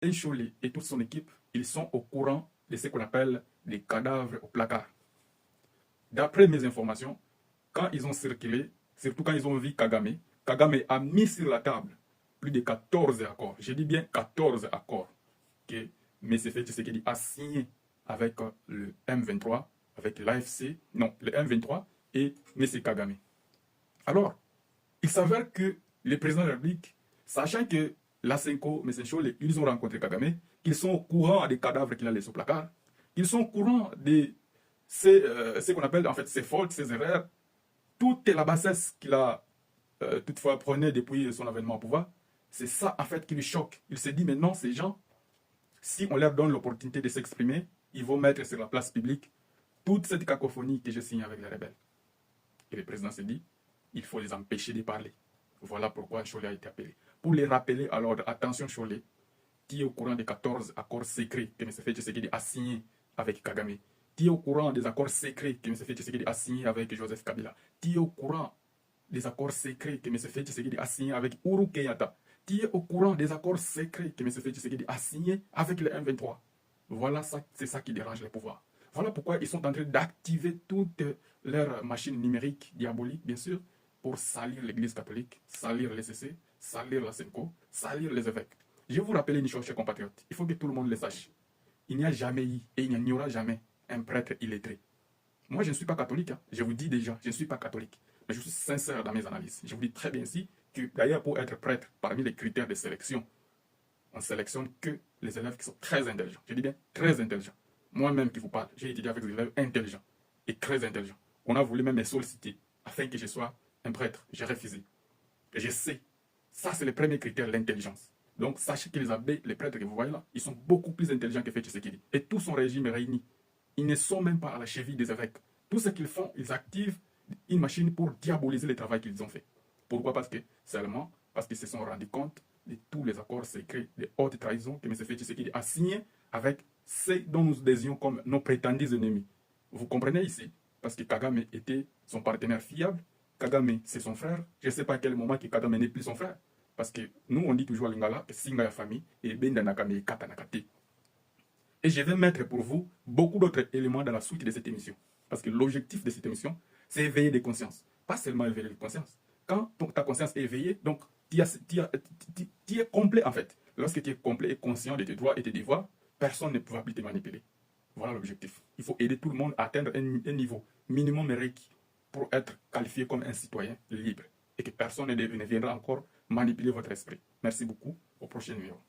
Cholet et toute son équipe, ils sont au courant de ce qu'on appelle des cadavres au placard. D'après mes informations, quand ils ont circulé, surtout quand ils ont vu Kagame, Kagame a mis sur la table plus de 14 accords. Je dis bien 14 accords que M. Tshisekedi a signé avec le M23, avec l'AFC, non, le M23 et M. Kagame. Alors, il s'avère que le président de la République, sachant que l'Asenko, M. Cholet, ils ont rencontré Kagame, qu'ils sont au courant des cadavres qu'il a laissés au placard, qu'ils sont au courant de ce qu'on appelle en fait ses fautes, ses erreurs, toute la bassesse qu'il a toutefois prônée depuis son avènement au pouvoir. C'est ça en fait qui lui choque. Il se dit maintenant, ces gens, si on leur donne l'opportunité de s'exprimer, ils vont mettre sur la place publique toute cette cacophonie que j'ai signée avec les rebelles. Et le président s'est dit, il faut les empêcher de parler. Voilà pourquoi Cholet a été appelé. Pour les rappeler à l'ordre, attention Cholet, qui est au courant des 14 accords secrets que M. Tshisekedi a signés avec Kagame, qui est au courant des accords secrets que M. Tshisekedi a signés avec Joseph Kabila, qui est au courant des accords secrets que M. Tshisekedi a signés avec Uhuru Kenyatta, qui est au courant des accords secrets que M. Tshisekedi a signés avec le M23. Voilà, c'est ça qui dérange les pouvoirs. Voilà pourquoi ils sont en train d'activer toutes leurs machines numériques diaboliques, bien sûr, pour salir l'Église catholique, salir les CC, salir la SENCO, salir les évêques. Je vais vous rappeler une chose, chers compatriotes. Il faut que tout le monde le sache. Il n'y a jamais eu et il n'y aura jamais un prêtre illettré. Moi, je ne suis pas catholique. Hein. Je vous dis déjà, je ne suis pas catholique. Mais je suis sincère dans mes analyses. Je vous dis très bien ici que, d'ailleurs, pour être prêtre, parmi les critères de sélection, on ne sélectionne que les élèves qui sont très intelligents. Je dis bien très intelligents. Moi-même qui vous parle, j'ai étudié avec des élèves intelligents et très intelligents. On a voulu même me solliciter afin que je sois un prêtre. J'ai refusé. Et je sais. Ça, c'est le premier critère, l'intelligence. Donc, sachez que les abbés, les prêtres que vous voyez là, ils sont beaucoup plus intelligents que Tshisekedi. Et tout son régime est réuni. Ils ne sont même pas à la cheville des évêques. Tout ce qu'ils font, ils activent une machine pour diaboliser le travail qu'ils ont fait. Pourquoi? Seulement parce qu'ils se sont rendus compte de tous les accords secrets, de hautes trahisons que M. Tshisekedi a signés avec ceux dont nous disions comme nos prétendus ennemis. Vous comprenez ici? Parce que Kagame était son partenaire fiable. Kagame, c'est son frère. Je ne sais pas à quel moment que Kagame n'est plus son frère. Parce que nous, on dit toujours à Lingala que Singa ya famille et Benda Nakame Kata Nakate. Et je vais mettre pour vous beaucoup d'autres éléments dans la suite de cette émission. Parce que l'objectif de cette émission, c'est éveiller des consciences. Pas seulement éveiller les consciences. Quand ta conscience est éveillée, donc tu es complet en fait. Lorsque tu es complet et conscient de tes droits et tes devoirs, personne ne pourra plus te manipuler. Voilà l'objectif. Il faut aider tout le monde à atteindre un niveau minimum requis pour être qualifié comme un citoyen libre. Et que personne ne viendra encore manipuler votre esprit. Merci beaucoup. Au prochain numéro.